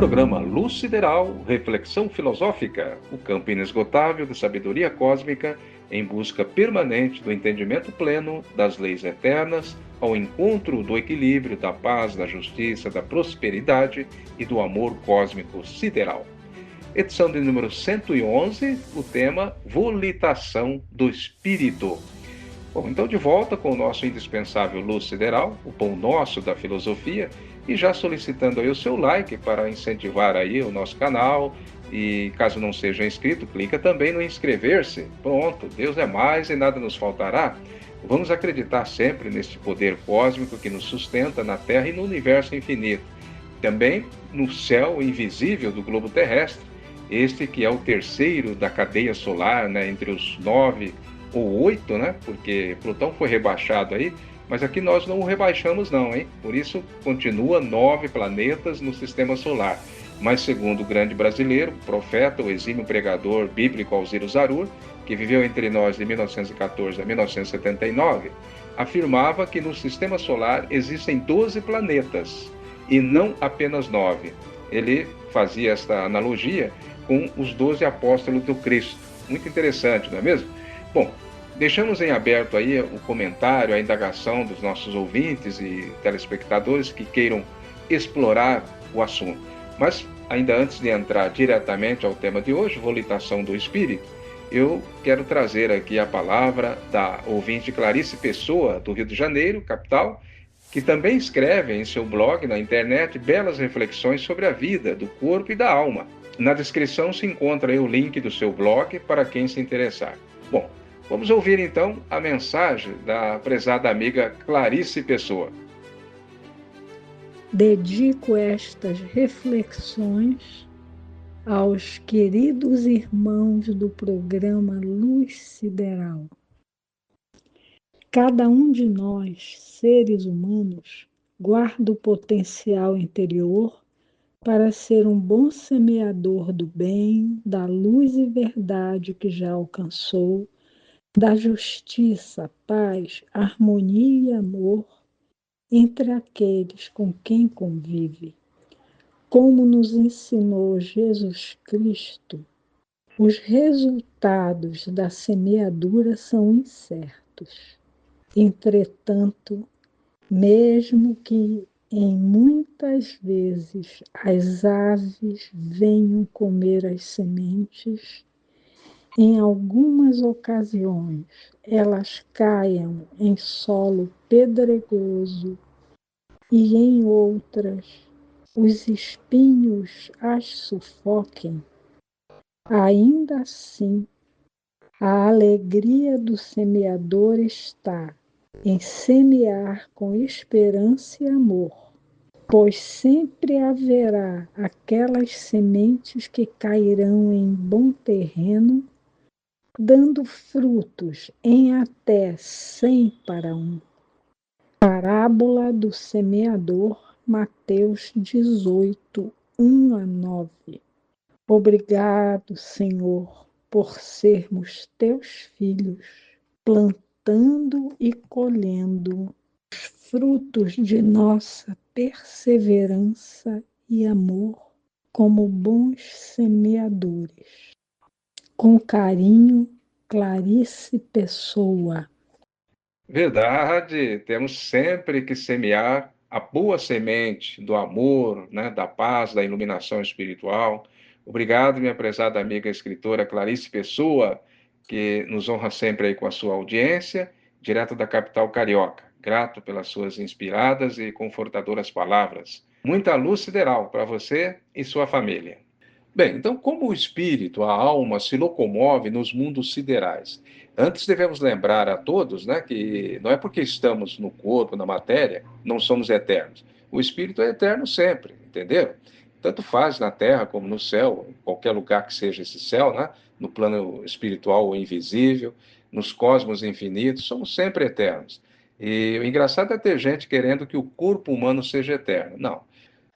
Programa Luz Sideral, Reflexão Filosófica, o campo inesgotável de sabedoria cósmica em busca permanente do entendimento pleno das leis eternas, ao encontro do equilíbrio, da paz, da justiça, da prosperidade e do amor cósmico sideral. Edição de número 111, o tema Volitação do Espírito. Bom, então de volta com o nosso indispensável Luz Sideral, o pão nosso da filosofia, e já solicitando aí o seu like para incentivar aí o nosso canal, e caso não seja inscrito, clica também no inscrever-se. Pronto, Deus é mais e nada nos faltará. Vamos acreditar sempre neste poder cósmico que nos sustenta na Terra e no universo infinito. Também no céu invisível do globo terrestre, este que é o terceiro da cadeia solar, né, entre os 9 ou 8, né, porque Plutão foi rebaixado aí, mas aqui nós não o rebaixamos não, hein? Por isso continua 9 planetas no sistema solar. Mas segundo o grande brasileiro, profeta, o exímio pregador bíblico Alziro Zarur, que viveu entre nós de 1914 a 1979, afirmava que no sistema solar existem 12 planetas e não apenas 9. Ele fazia esta analogia com os 12 apóstolos do Cristo. Muito interessante, não é mesmo? Bom, deixamos em aberto aí o comentário, a indagação dos nossos ouvintes e telespectadores que queiram explorar o assunto. Mas, ainda antes de entrar diretamente ao tema de hoje, volitação do espírito, eu quero trazer aqui a palavra da ouvinte Clarice Pessoa, do Rio de Janeiro, capital, que também escreve em seu blog na internet belas reflexões sobre a vida, do corpo e da alma. Na descrição se encontra aí o link do seu blog para quem se interessar. Bom, vamos ouvir então a mensagem da prezada amiga Clarice Pessoa. Dedico estas reflexões aos queridos irmãos do programa Luz Sideral. Cada um de nós, seres humanos, guarda o potencial interior para ser um bom semeador do bem, da luz e verdade que já alcançou, da justiça, paz, harmonia e amor entre aqueles com quem convive. Como nos ensinou Jesus Cristo, os resultados da semeadura são incertos. Entretanto, mesmo que em muitas vezes as aves venham comer as sementes, em algumas ocasiões elas caiam em solo pedregoso e em outras os espinhos as sufoquem, ainda assim a alegria do semeador está em semear com esperança e amor, pois sempre haverá aquelas sementes que cairão em bom terreno, dando frutos em até 100 para 1. Parábola do semeador, Mateus 18, 1 a 9. Obrigado, Senhor, por sermos teus filhos, plantando e colhendo os frutos de nossa perseverança e amor como bons semeadores. Com carinho, Clarice Pessoa. Verdade, temos sempre que semear a boa semente do amor, né, da paz, da iluminação espiritual. Obrigado, minha prezada amiga escritora Clarice Pessoa, que nos honra sempre aí com a sua audiência, direto da capital carioca. Grato pelas suas inspiradas e confortadoras palavras. Muita luz sideral para você e sua família. Bem, então, como o espírito, a alma, se locomove nos mundos siderais? Antes devemos lembrar a todos, né, que não é porque estamos no corpo, na matéria, não somos eternos. O espírito é eterno sempre, entenderam? Tanto faz na Terra como no céu, em qualquer lugar que seja esse céu, né, no plano espiritual ou invisível, nos cosmos infinitos, somos sempre eternos. E o engraçado é ter gente querendo que o corpo humano seja eterno. Não.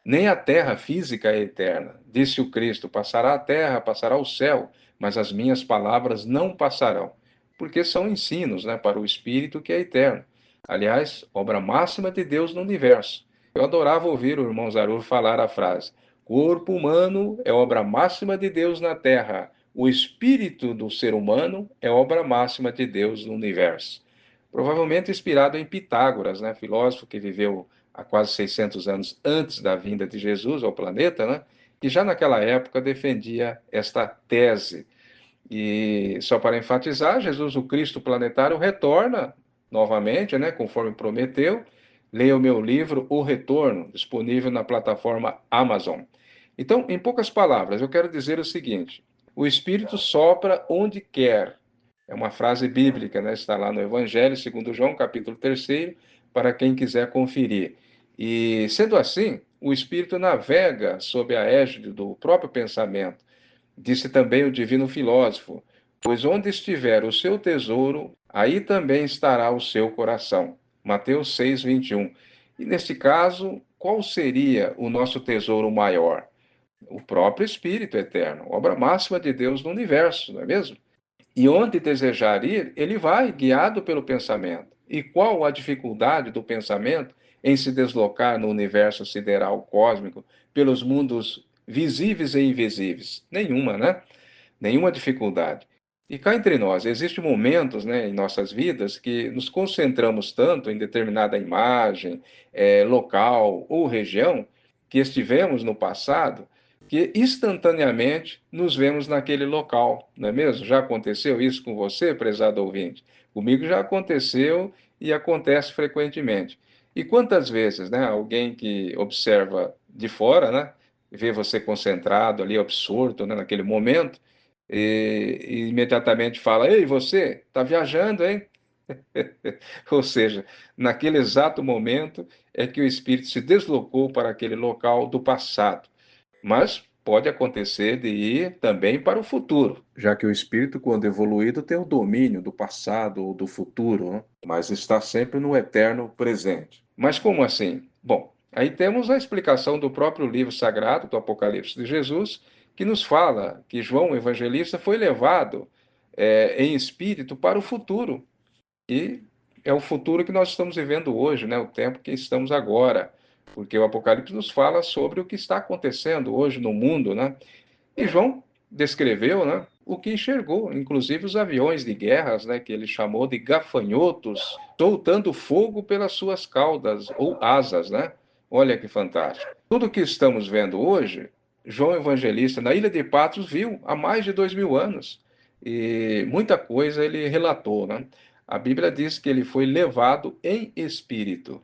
Nem a terra física é eterna. Disse o Cristo: passará a terra, passará o céu, mas as minhas palavras não passarão. Porque são ensinos, né, para o espírito que é eterno. Aliás, obra máxima de Deus no universo. Eu adorava ouvir o irmão Zarur falar a frase: Corpo humano é obra máxima de Deus na Terra. O espírito do ser humano é obra máxima de Deus no universo. Provavelmente inspirado em Pitágoras, né, filósofo que viveu há quase 600 anos antes da vinda de Jesus ao planeta, né, que já naquela época defendia esta tese. E só para enfatizar, Jesus, o Cristo planetário, retorna novamente, né, conforme prometeu. Leia o meu livro O Retorno, disponível na plataforma Amazon. Então, em poucas palavras, eu quero dizer o seguinte: o Espírito sopra onde quer. É uma frase bíblica, né? Está lá no Evangelho, segundo João, capítulo 3, para quem quiser conferir. E, sendo assim, o Espírito navega sob a égide do próprio pensamento. Disse também o divino filósofo: pois onde estiver o seu tesouro, aí também estará o seu coração. Mateus 6:21. E neste caso, qual seria o nosso tesouro maior? O próprio Espírito eterno, obra máxima de Deus no universo, não é mesmo? E onde desejar ir, ele vai, guiado pelo pensamento. E qual a dificuldade do pensamento em se deslocar no universo sideral cósmico, pelos mundos visíveis e invisíveis? Nenhuma, né? Nenhuma dificuldade. E cá entre nós, existem momentos, né, em nossas vidas que nos concentramos tanto em determinada imagem, local ou região que estivemos no passado, que instantaneamente nos vemos naquele local, não é mesmo? Já aconteceu isso com você, prezado ouvinte? Comigo já aconteceu e acontece frequentemente. E quantas vezes, né, alguém que observa de fora, né, vê você concentrado ali, absorto, né, naquele momento, e imediatamente fala: Ei, você está viajando, hein? Ou seja, naquele exato momento é que o espírito se deslocou para aquele local do passado. Mas pode acontecer de ir também para o futuro, já que o espírito, quando evoluído, tem o domínio do passado ou do futuro, né? Mas está sempre no eterno presente. Mas como assim? Bom, aí temos a explicação do próprio livro sagrado, do Apocalipse de Jesus, que nos fala que João, o evangelista, foi levado em espírito para o futuro. E é o futuro que nós estamos vivendo hoje, né? O tempo que estamos agora. Porque o Apocalipse nos fala sobre o que está acontecendo hoje no mundo, né? E João descreveu, né, o que enxergou, inclusive os aviões de guerras, né, que ele chamou de gafanhotos, soltando fogo pelas suas caudas ou asas, né? Olha que fantástico. Tudo que estamos vendo hoje, João Evangelista, na Ilha de Patmos, viu há mais de 2000 anos. E muita coisa ele relatou, né? A Bíblia diz que ele foi levado em espírito.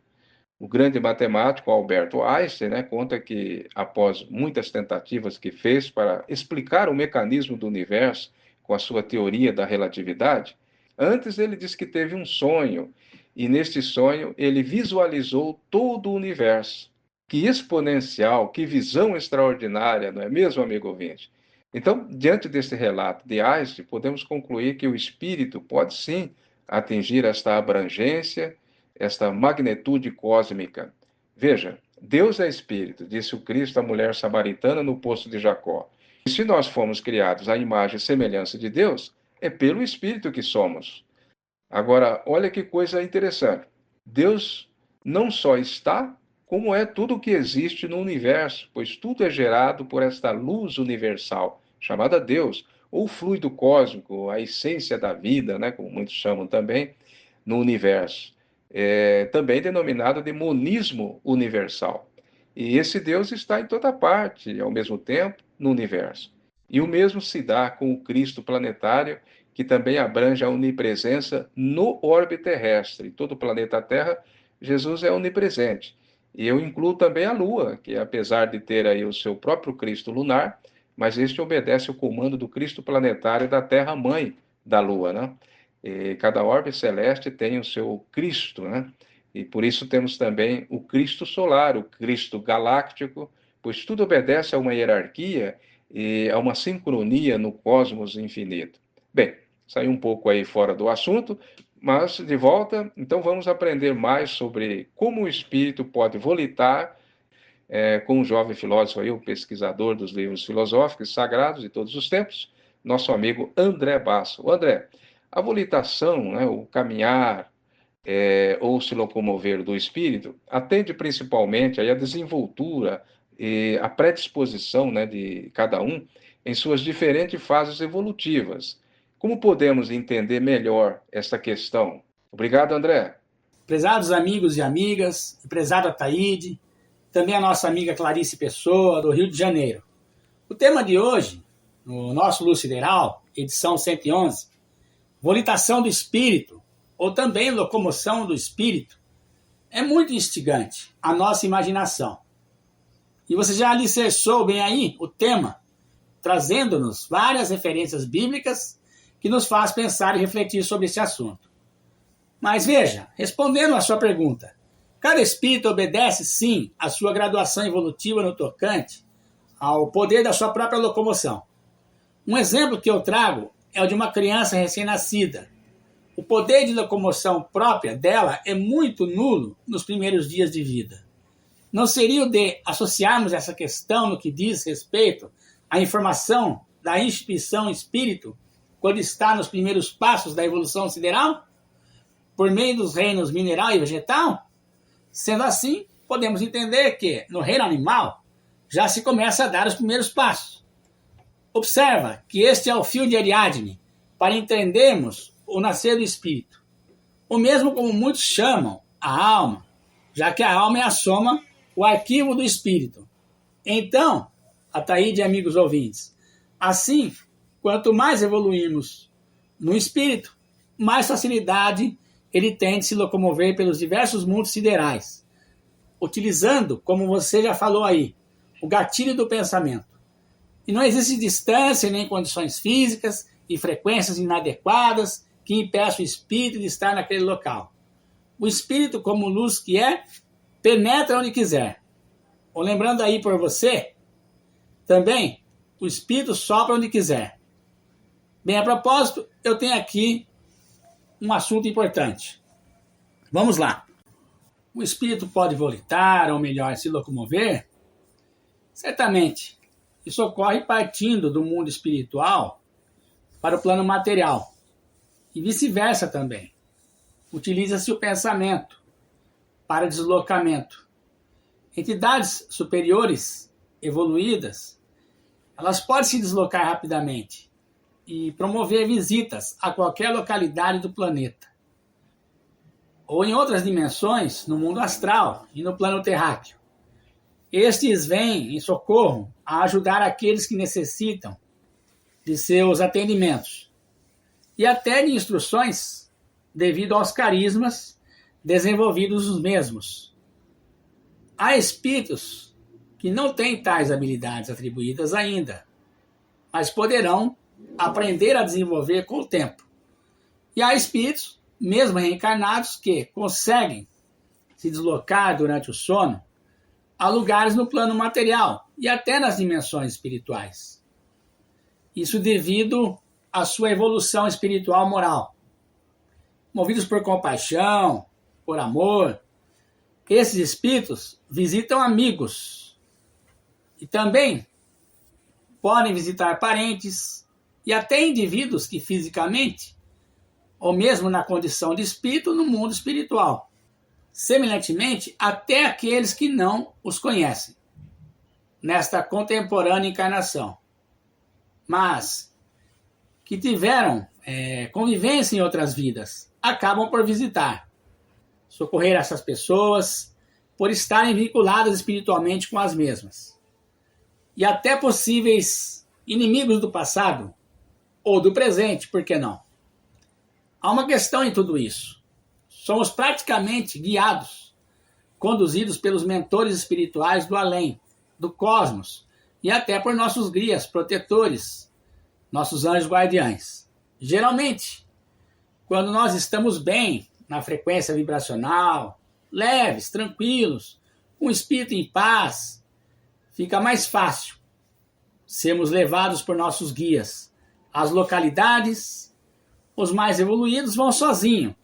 O grande matemático Alberto Einstein, né, conta que, após muitas tentativas que fez para explicar o mecanismo do universo com a sua teoria da relatividade, antes ele disse que teve um sonho, e neste sonho ele visualizou todo o universo. Que exponencial, que visão extraordinária, não é mesmo, amigo ouvinte? Então, diante desse relato de Einstein, podemos concluir que o espírito pode sim atingir esta abrangência, esta magnitude cósmica. Veja, Deus é espírito, disse o Cristo à mulher samaritana no poço de Jacó. E se nós fomos criados à imagem e semelhança de Deus, é pelo espírito que somos. Agora, olha que coisa interessante. Deus não só está, como é tudo o que existe no universo, pois tudo é gerado por esta luz universal, chamada Deus, ou fluido cósmico, a essência da vida, né, como muitos chamam também, no universo. Também denominado de monismo universal. E esse Deus está em toda parte, ao mesmo tempo, no universo. E o mesmo se dá com o Cristo planetário, que também abrange a onipresença no orbe terrestre. Todo o planeta Terra, Jesus é onipresente. E eu incluo também a Lua, que apesar de ter aí o seu próprio Cristo lunar, mas este obedece ao comando do Cristo planetário da Terra-mãe da Lua, né? E cada orbe celeste tem o seu Cristo, né? E por isso temos também o Cristo solar, o Cristo galáctico, pois tudo obedece a uma hierarquia e a uma sincronia no cosmos infinito. Bem, saí um pouco aí fora do assunto, mas de volta, então vamos aprender mais sobre como o espírito pode volitar com um jovem filósofo aí, o pesquisador dos livros filosóficos sagrados de todos os tempos, nosso amigo André Basso. O André, a volitação, né, o caminhar ou se locomover do espírito atende principalmente aí a desenvoltura a predisposição, né, de cada um em suas diferentes fases evolutivas. Como podemos entender melhor esta questão? Obrigado, André. Prezados amigos e amigas, prezado Ataíde, também a nossa amiga Clarice Pessoa, do Rio de Janeiro. O tema de hoje, no nosso Luz Sideral, edição 111, volitação do espírito, ou também locomoção do espírito, é muito instigante a nossa imaginação. E você já alicerçou bem aí o tema, trazendo-nos várias referências bíblicas que nos faz pensar e refletir sobre esse assunto. Mas veja, respondendo à sua pergunta, cada espírito obedece sim à sua graduação evolutiva no tocante ao poder da sua própria locomoção. Um exemplo que eu trago é o de uma criança recém-nascida. O poder de locomoção própria dela é muito nulo nos primeiros dias de vida. Não seria o de associarmos essa questão no que diz respeito à informação da instituição espírito quando está nos primeiros passos da evolução sideral? Por meio dos reinos mineral e vegetal? Sendo assim, podemos entender que, no reino animal, já se começa a dar os primeiros passos. Observa que este é o fio de Ariadne para entendermos o nascer do espírito. O mesmo como muitos chamam a alma, já que a alma é a soma, o arquivo do espírito. Então, Ataíde e amigos ouvintes, assim, quanto mais evoluímos no espírito, mais facilidade ele tem de se locomover pelos diversos mundos siderais, utilizando, como você já falou aí, o gatilho do pensamento. E não existe distância nem condições físicas e frequências inadequadas que impeçam o espírito de estar naquele local. O espírito, como luz que é, penetra onde quiser. Ou lembrando aí por você, também, o espírito sopra onde quiser. Bem, a propósito, eu tenho aqui um assunto importante. Vamos lá. O espírito pode volitar, ou melhor, se locomover? Certamente. Isso ocorre partindo do mundo espiritual para o plano material. E vice-versa também. Utiliza-se o pensamento para deslocamento. Entidades superiores, evoluídas, elas podem se deslocar rapidamente e promover visitas a qualquer localidade do planeta. Ou em outras dimensões, no mundo astral e no plano terráqueo. Estes vêm em socorro a ajudar aqueles que necessitam de seus atendimentos e até de instruções devido aos carismas desenvolvidos os mesmos. Há espíritos que não têm tais habilidades atribuídas ainda, mas poderão aprender a desenvolver com o tempo. E há espíritos, mesmo reencarnados, que conseguem se deslocar durante o sono a lugares no plano material e até nas dimensões espirituais. Isso devido à sua evolução espiritual moral. Movidos por compaixão, por amor, esses espíritos visitam amigos e também podem visitar parentes e até indivíduos que fisicamente, ou mesmo na condição de espírito, no mundo espiritual. Semelhantemente, até aqueles que não os conhecem, nesta contemporânea encarnação, mas que tiveram convivência em outras vidas, acabam por visitar, socorrer essas pessoas, por estarem vinculadas espiritualmente com as mesmas. E até possíveis inimigos do passado, ou do presente, por que não? Há uma questão em tudo isso. Somos praticamente guiados, conduzidos pelos mentores espirituais do além, do cosmos, e até por nossos guias, protetores, nossos anjos guardiães. Geralmente, quando nós estamos bem na frequência vibracional, leves, tranquilos, com o espírito em paz, fica mais fácil sermos levados por nossos guias. As localidades, os mais evoluídos vão sozinhos.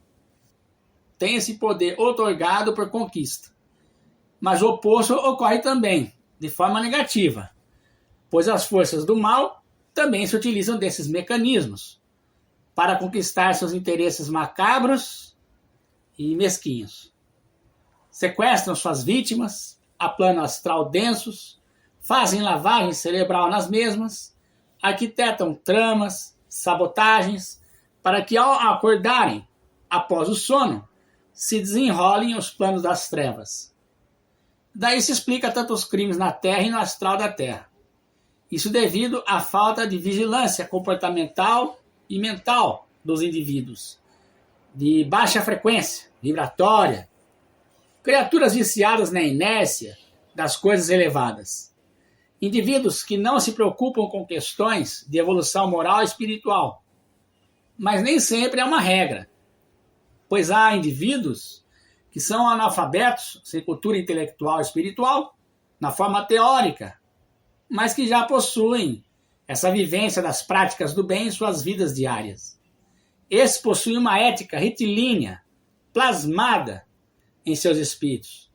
Tem esse poder otorgado por conquista. Mas o oposto ocorre também, de forma negativa, pois as forças do mal também se utilizam desses mecanismos para conquistar seus interesses macabros e mesquinhos. Sequestram suas vítimas a plano astral densos, fazem lavagem cerebral nas mesmas, arquitetam tramas, sabotagens, para que ao acordarem após o sono, se desenrolem os planos das trevas. Daí se explica tantos crimes na Terra e no astral da Terra. Isso devido à falta de vigilância comportamental e mental dos indivíduos, de baixa frequência vibratória, criaturas viciadas na inércia das coisas elevadas, indivíduos que não se preocupam com questões de evolução moral e espiritual. Mas nem sempre é uma regra, pois há indivíduos que são analfabetos, sem cultura intelectual e espiritual, na forma teórica, mas que já possuem essa vivência das práticas do bem em suas vidas diárias. Esses possuem uma ética retilínea, plasmada em seus espíritos.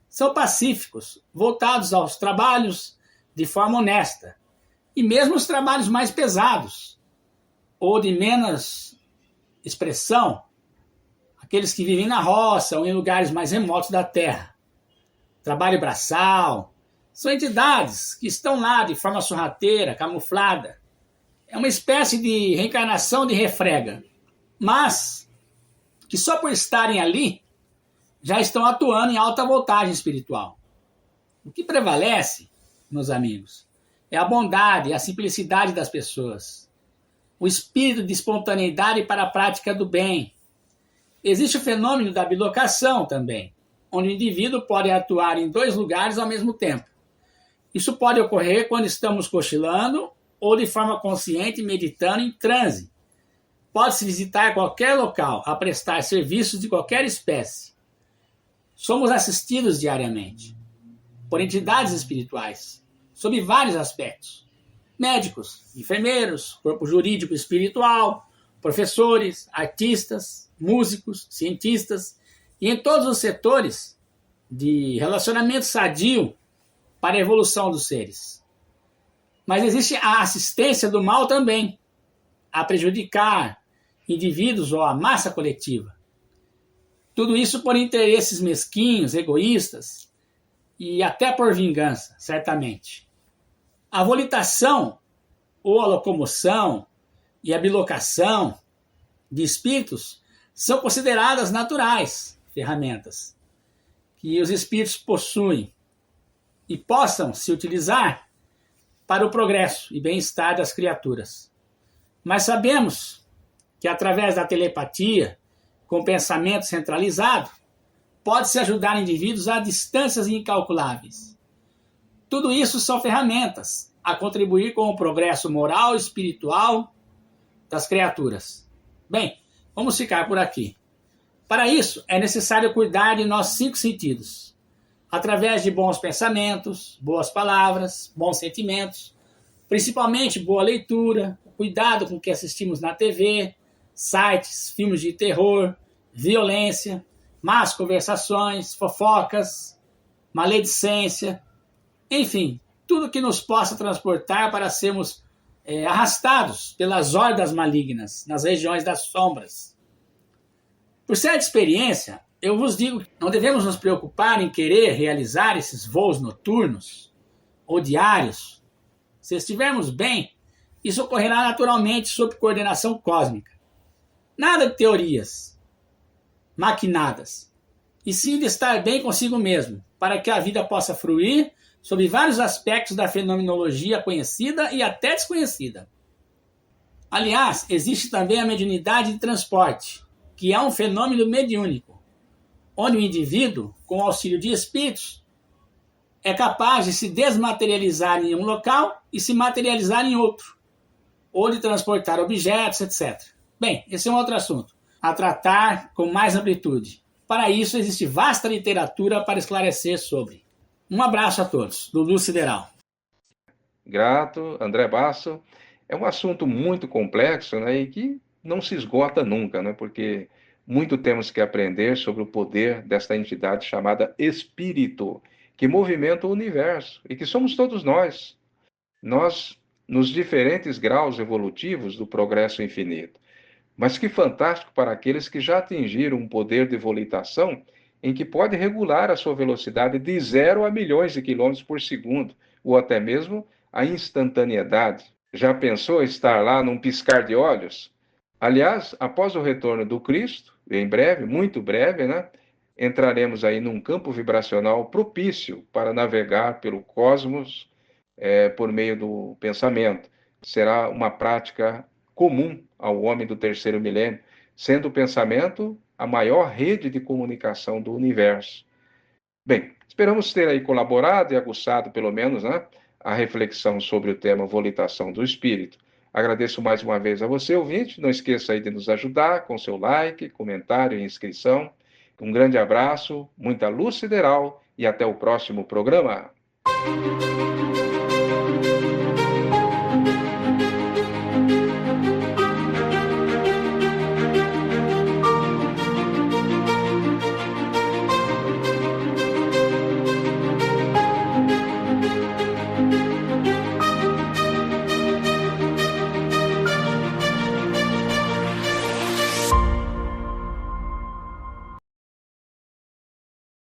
São pacíficos, voltados aos trabalhos de forma honesta, e mesmo os trabalhos mais pesados, ou de menos expressão, aqueles que vivem na roça ou em lugares mais remotos da terra. Trabalho braçal, são entidades que estão lá de forma sorrateira, camuflada. É uma espécie de reencarnação de refrega, mas que só por estarem ali já estão atuando em alta voltagem espiritual. O que prevalece, meus amigos, é a bondade e a simplicidade das pessoas, o espírito de espontaneidade para a prática do bem. Existe o fenômeno da bilocação também, onde o indivíduo pode atuar em 2 lugares ao mesmo tempo. Isso pode ocorrer quando estamos cochilando ou de forma consciente meditando em transe. Pode-se visitar qualquer local a prestar serviços de qualquer espécie. Somos assistidos diariamente por entidades espirituais, sob vários aspectos. Médicos, enfermeiros, corpo jurídico e espiritual, professores, artistas, músicos, cientistas, e em todos os setores de relacionamento sadio para a evolução dos seres. Mas existe a assistência do mal também, a prejudicar indivíduos ou a massa coletiva. Tudo isso por interesses mesquinhos, egoístas e até por vingança, certamente. A volitação ou a locomoção e a bilocação de espíritos são consideradas naturais ferramentas que os espíritos possuem e possam se utilizar para o progresso e bem-estar das criaturas. Mas sabemos que através da telepatia, com pensamento centralizado, pode-se ajudar indivíduos a distâncias incalculáveis. Tudo isso são ferramentas a contribuir com o progresso moral e espiritual das criaturas. Bem, vamos ficar por aqui. Para isso, é necessário cuidar de nossos 5 sentidos, através de bons pensamentos, boas palavras, bons sentimentos, principalmente boa leitura, cuidado com o que assistimos na TV, sites, filmes de terror, violência, más conversações, fofocas, maledicência, enfim, tudo que nos possa transportar para sermos arrastados pelas hordas malignas nas regiões das sombras. Por certa experiência, eu vos digo que não devemos nos preocupar em querer realizar esses voos noturnos ou diários. Se estivermos bem, isso ocorrerá naturalmente sob coordenação cósmica. Nada de teorias maquinadas, e sim de estar bem consigo mesmo, para que a vida possa fruir sob vários aspectos da fenomenologia conhecida e até desconhecida. Aliás, existe também a mediunidade de transporte, que é um fenômeno mediúnico, onde o indivíduo, com o auxílio de espíritos, é capaz de se desmaterializar em um local e se materializar em outro, ou de transportar objetos, etc. Bem, esse é um outro assunto, a tratar com mais amplitude. Para isso, existe vasta literatura para esclarecer sobre. Um abraço a todos, do Luz Sideral. Grato, André Basso. É um assunto muito complexo, né, e que não se esgota nunca, né, porque muito temos que aprender sobre o poder desta entidade chamada Espírito, que movimenta o universo e que somos todos nós. Nós, nos diferentes graus evolutivos do progresso infinito. Mas que fantástico para aqueles que já atingiram um poder de volitação em que pode regular a sua velocidade de 0 a milhões de quilômetros por segundo, ou até mesmo a instantaneidade. Já pensou estar lá num piscar de olhos? Aliás, após o retorno do Cristo, em breve, muito breve, né? Entraremos aí num campo vibracional propício para navegar pelo cosmos por meio do pensamento. Será uma prática comum ao homem do terceiro milênio, sendo o pensamento a maior rede de comunicação do universo. Bem, esperamos ter aí colaborado e aguçado, pelo menos, né, a reflexão sobre o tema volitação do espírito. Agradeço mais uma vez a você, ouvinte. Não esqueça aí de nos ajudar com seu like, comentário e inscrição. Um grande abraço, muita luz sideral e até o próximo programa.